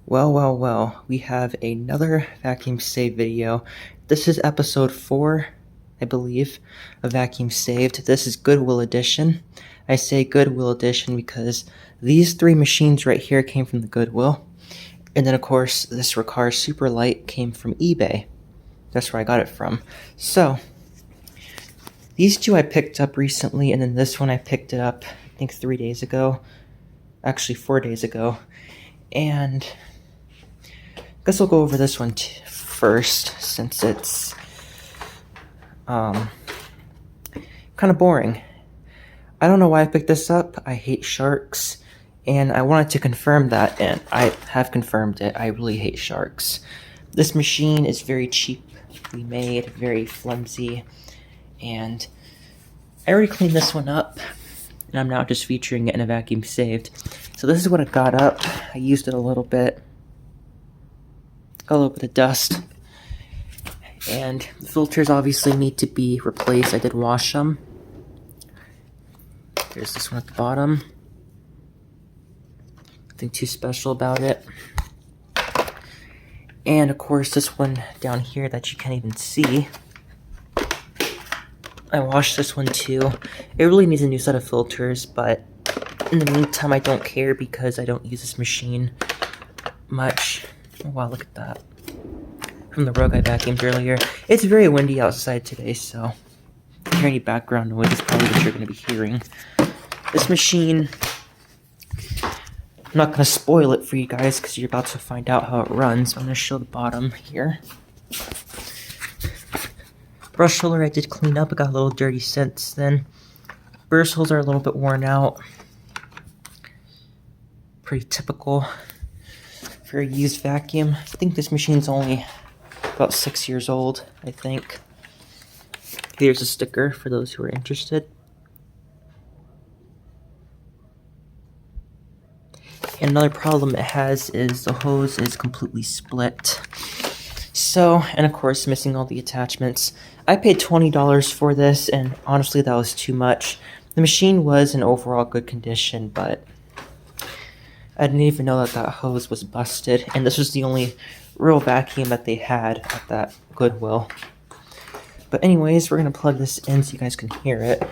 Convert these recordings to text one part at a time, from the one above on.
Well, we have another vacuum save video. This is episode 4, I believe, of Vacuum Saved. This is Goodwill Edition. I say Goodwill Edition because these 3 machines right here came from the Goodwill. And then, of course, this RAR Superlite came from eBay. That's where I got it from. So, these 2 I picked up recently, and then this one I picked it up, I think 3 days ago. Actually, 4 days ago. And I guess I'll go over this one first, since it's kind of boring. I don't know why I picked this up. I hate sharks, and I wanted to confirm that, and I have confirmed it. I really hate sharks. This machine is very cheaply made, very flimsy, and I already cleaned this one up, and I'm now just featuring it in a vacuum saved. So this is what it got up. I used it a little bit. Got a little bit of dust. And the filters obviously need to be replaced. I did wash them. There's this one at the bottom. Nothing too special about it. And of course this one down here that you can't even see. I washed this one too. It really needs a new set of filters, but in the meantime I don't care because I don't use this machine much. Oh, wow, look at that. From the rug I vacuumed earlier. It's very windy outside today, so if you hear any background noise, it's probably what you're going to be hearing. This machine, I'm not going to spoil it for you guys because you're about to find out how it runs. I'm going to show the bottom here. Brush roller I did clean up. It got a little dirty since then. Burst holes are a little bit worn out. Pretty typical for a used vacuum. I think this machine's only about 6 years old, I think. Here's a sticker for those who are interested. And another problem it has is the hose is completely split. So, and of course missing all the attachments. I paid $20 for this, and honestly that was too much. The machine was in overall good condition, but I didn't even know that that hose was busted, and this was the only real vacuum that they had at that Goodwill. But anyways, we're going to plug this in so you guys can hear it.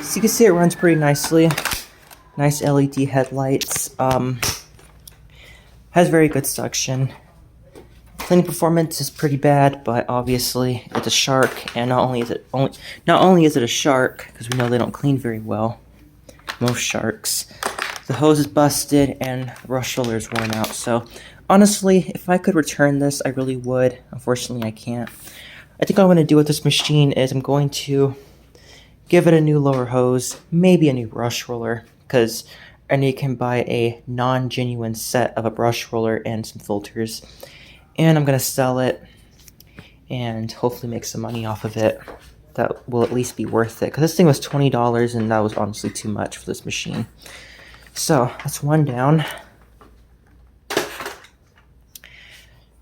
So you can see it runs pretty nicely. Nice LED headlights. Has very good suction. Cleaning performance is pretty bad, but obviously it's a shark, and not only is it a shark, because we know they don't clean very well. Most sharks. The hose is busted and the brush roller is worn out. So honestly, if I could return this, I really would. Unfortunately, I can't. I think what I'm going to do with this machine is I'm going to give it a new lower hose, maybe a new brush roller, because I know you can buy a non-genuine set of a brush roller and some filters. And I'm going to sell it and hopefully make some money off of it. That will at least be worth it, because this thing was $20 and that was honestly too much for this machine. So that's one down.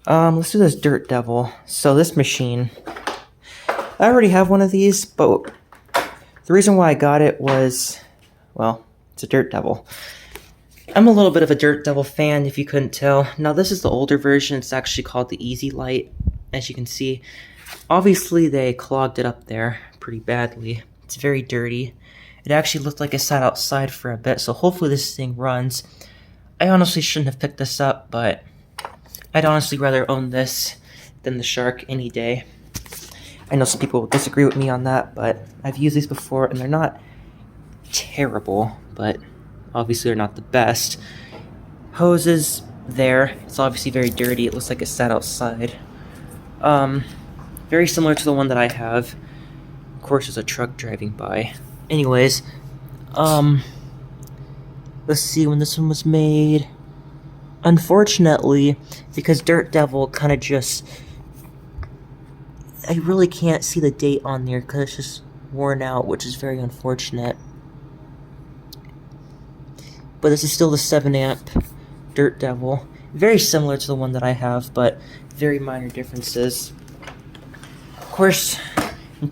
Let's do this Dirt Devil. So this machine, I already have one of these, but the reason why I got it was, well, it's a Dirt Devil. I'm a little bit of a Dirt Devil fan, if you couldn't tell. Now, this is the older version. It's actually called the Easy Light, as you can see. Obviously, they clogged it up there pretty badly. It's very dirty. It actually looked like it sat outside for a bit, so hopefully this thing runs. I honestly shouldn't have picked this up, but I'd honestly rather own this than the Shark any day. I know some people will disagree with me on that, but I've used these before, and they're not terrible, but Obviously, they're not the best. Hoses there. It's obviously very dirty. It looks like it sat outside. Very similar to the one that I have. Of course, there's a truck driving by. Anyways, let's see when this one was made. Unfortunately, because Dirt Devil kind of just... I really can't see the date on there because it's just worn out, which is very unfortunate. But this is still the 7 amp Dirt Devil. Very similar to the one that I have, but very minor differences. Of course, in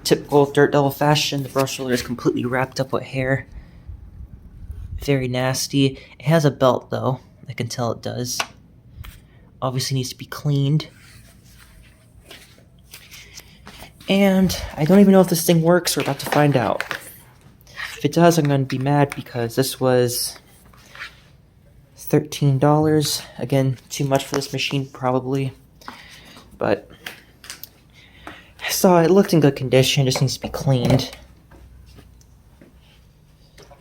typical Dirt Devil fashion, the brush roller is completely wrapped up with hair. Very nasty. It has a belt though, I can tell it does. Obviously needs to be cleaned. And I don't even know if this thing works. We're about to find out. If it does, I'm going to be mad because this was $13. Again, too much for this machine probably. But so it looked in good condition, just needs to be cleaned.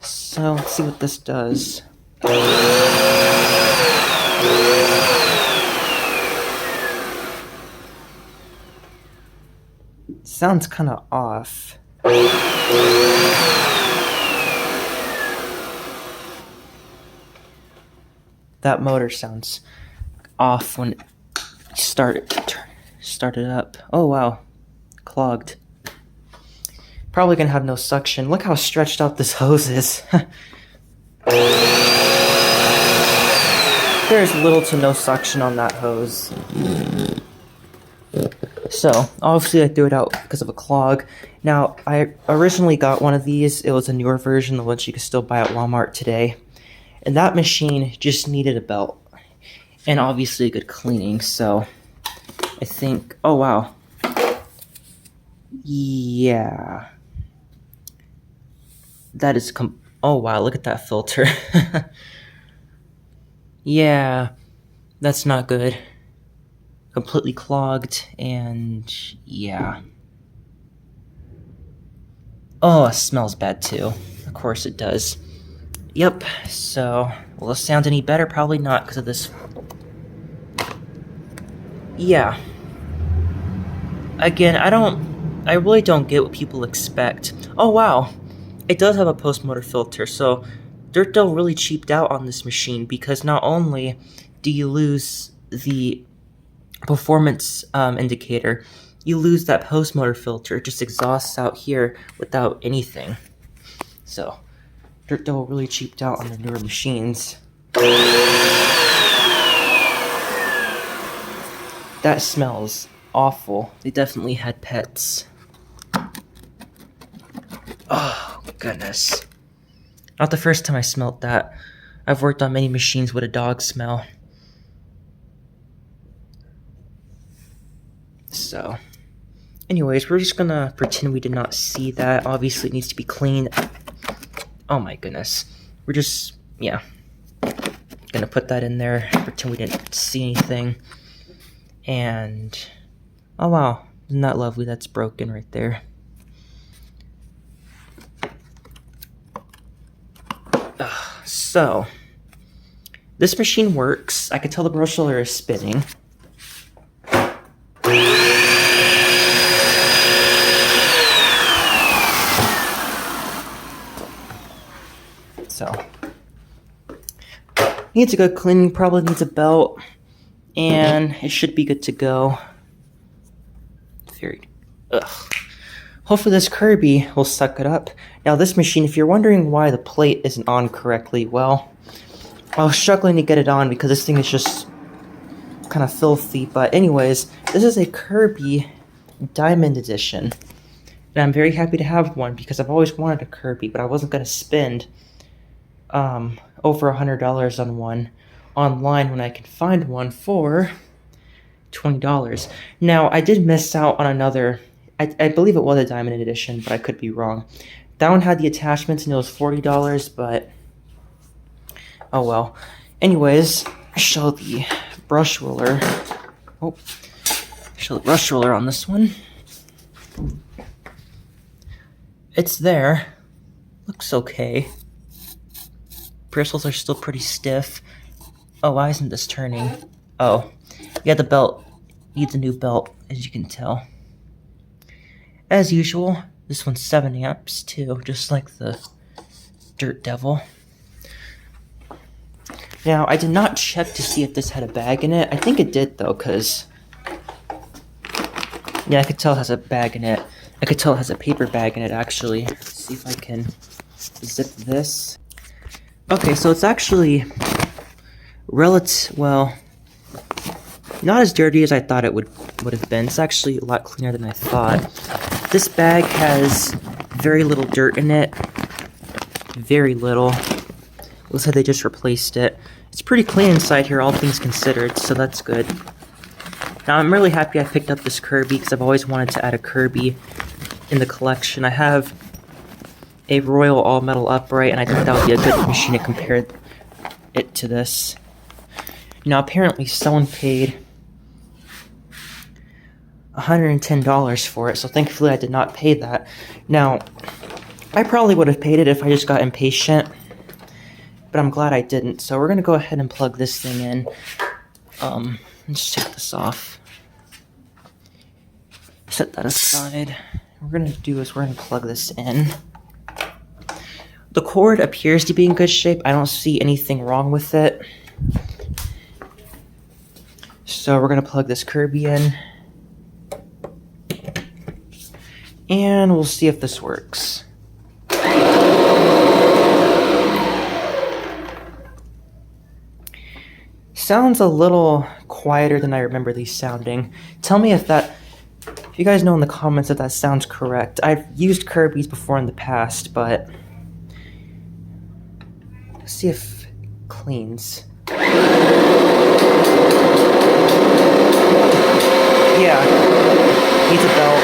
So let's see what this does. Sounds kind of off. That motor sounds off when it started up. Oh wow, clogged. Probably gonna have no suction. Look how stretched out this hose is. There's little to no suction on that hose. So, obviously I threw it out because of a clog. Now, I originally got one of these. It was a newer version, the ones you can still buy at Walmart today. And that machine just needed a belt. And obviously a good cleaning, so I think... Oh, wow. Yeah. That is... Oh, wow, look at that filter. Yeah, that's not good. Completely clogged, and yeah. Oh, it smells bad too. Of course it does. Yep, so will this sound any better? Probably not because of this. Yeah. Again, I really don't get what people expect. Oh wow, it does have a post-motor filter, so Dirt Devil really cheaped out on this machine because not only do you lose the performance indicator, you lose that post-motor filter. It just exhausts out here without anything. So, Dirt Devil really cheaped out on the newer machines. That smells awful. They definitely had pets. Oh, goodness. Not the first time I smelled that. I've worked on many machines with a dog smell. So, anyways, we're just gonna pretend we did not see that. Obviously, it needs to be cleaned. Oh my goodness. We're just, yeah. Gonna put that in there, pretend we didn't see anything. And, oh wow, isn't that lovely? That's broken right there. So, this machine works. I can tell the brush roller is spinning. So, needs a good cleaning, probably needs a belt, and it should be good to go. Hopefully this Kirby will suck it up. Now this machine, if you're wondering why the plate isn't on correctly, well, I was struggling to get it on because this thing is just kind of filthy. But anyways, this is a Kirby Diamond Edition. And I'm very happy to have one because I've always wanted a Kirby, but I wasn't going to spend over $100 on one online when I can find one for $20. Now, I did miss out on another... I believe it was a Diamond Edition, but I could be wrong. That one had the attachments and it was $40, but oh well. Anyways, show the brush roller. Oh, show the brush roller on this one. It's there. Looks okay. bristles are still pretty stiff. Oh, why isn't this turning? Oh, yeah, the belt needs a new belt, as you can tell. As usual, this one's 7 amps too, just like the Dirt Devil. Now, I did not check to see if this had a bag in it. I think it did though, because yeah, I could tell it has a bag in it. I could tell it has a paper bag in it, actually. Let's see if I can zip this. Okay, so it's actually well, not as dirty as I thought it would have been. It's actually a lot cleaner than I thought. This bag has very little dirt in it. Very little. Looks like they just replaced it. It's pretty clean inside here, all things considered, so that's good. Now, I'm really happy I picked up this Kirby, because I've always wanted to add a Kirby in the collection. I have a Royal All-Metal Upright, and I think that would be a good machine to compare it to this. Now, apparently, someone paid $110 for it, so thankfully I did not pay that. Now, I probably would have paid it if I just got impatient, but I'm glad I didn't. So we're going to go ahead and plug this thing in. Let's take this off. Set that aside. What we're going to do is we're going to plug this in. The cord appears to be in good shape. I don't see anything wrong with it. So we're going to plug this Kirby in. And we'll see if this works. Sounds a little quieter than I remember these sounding. Tell me if you guys know in the comments if that sounds correct. I've used Kirby's before in the past, but let's see if it cleans. Yeah, needs a belt.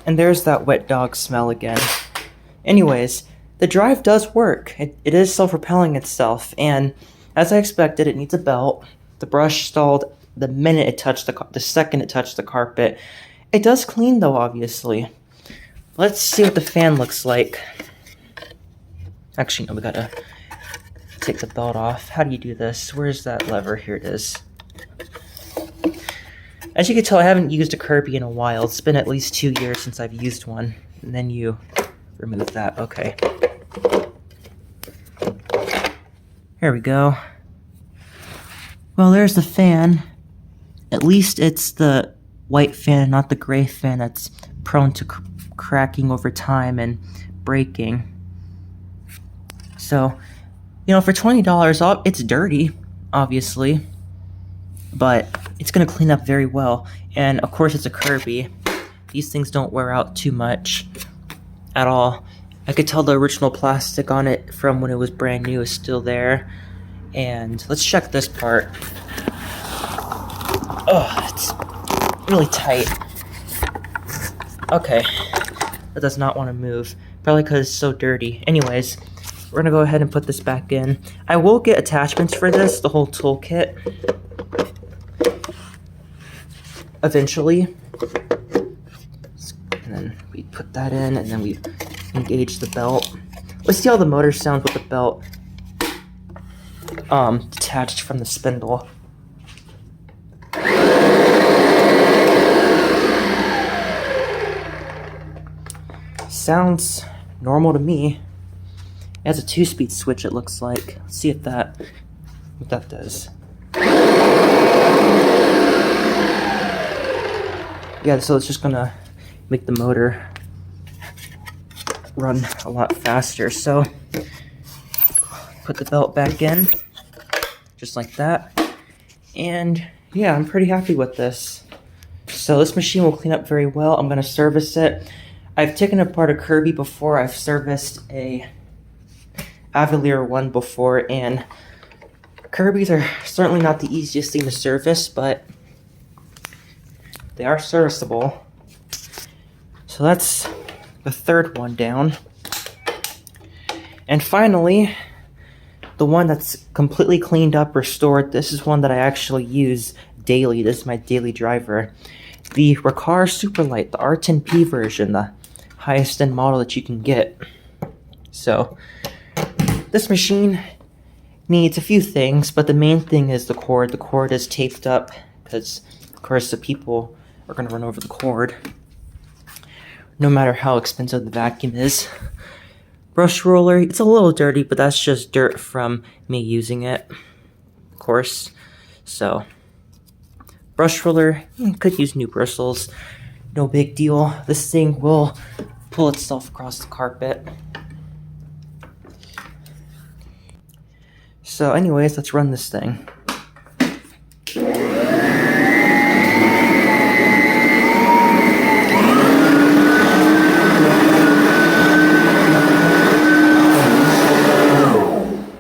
And there's that wet dog smell again. Anyways, the drive does work. It is self-propelling itself, and as I expected, it needs a belt. The brush stalled the minute it touched the second it touched the carpet. It does clean though, obviously. Let's see what the fan looks like. Actually, no, we gotta take the belt off. How do you do this? Where's that lever? Here it is. As you can tell, I haven't used a Kirby in a while. It's been at least 2 years since I've used one. And then you remove that. Okay. Here we go. Well, there's the fan. At least it's the white fan, not the gray fan that's prone to cracking over time and breaking. So, you know, for $20, it's dirty, obviously. But it's going to clean up very well. And of course it's a Kirby. These things don't wear out too much at all. I could tell the original plastic on it from when it was brand new is still there. And let's check this part. Oh, it's really tight. Okay. That does not want to move. Probably because it's so dirty. Anyways, we're going to go ahead and put this back in. I will get attachments for this, the whole toolkit. Eventually. And then we put that in, and then we engage the belt. Let's see how the motor sounds with the belt detached from the spindle. Sounds normal to me. It has a 2-speed switch, it looks like. Let's see what that does. Yeah, so it's just gonna make the motor run a lot faster. So put the belt back in, just like that. And yeah, I'm pretty happy with this. So this machine will clean up very well. I'm gonna service it. I've taken apart a Kirby before. I've serviced a Avalier one before, and Kirby's are certainly not the easiest thing to service, but they are serviceable. So that's the third one down. And finally, the one that's completely cleaned up, restored. This is one that I actually use daily. This is my daily driver. The RAR Superlite, the R10P version, the highest end model that you can get. So this machine needs a few things, but the main thing is the cord. The cord is taped up because, of course, the people are going to run over the cord, no matter how expensive the vacuum is. Brush roller, it's a little dirty, but that's just dirt from me using it, of course. So, brush roller, could use new bristles, no big deal. This thing will pull itself across the carpet. So anyways, let's run this thing.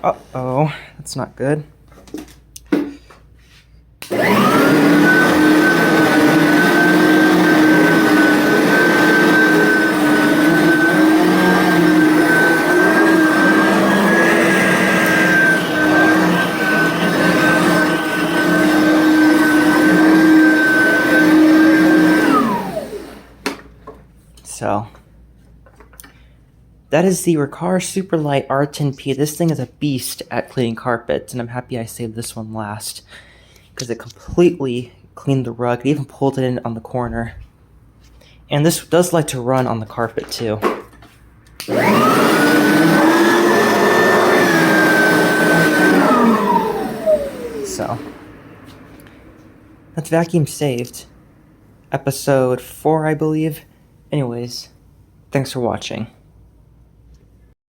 Uh-oh, that's not good. So, that is the RAR Superlite R10P. This thing is a beast at cleaning carpets, and I'm happy I saved this one last, because it completely cleaned the rug. It even pulled it in on the corner. And this does like to run on the carpet too. So, that's vacuum saved. Episode 4, I believe. Anyways, thanks for watching.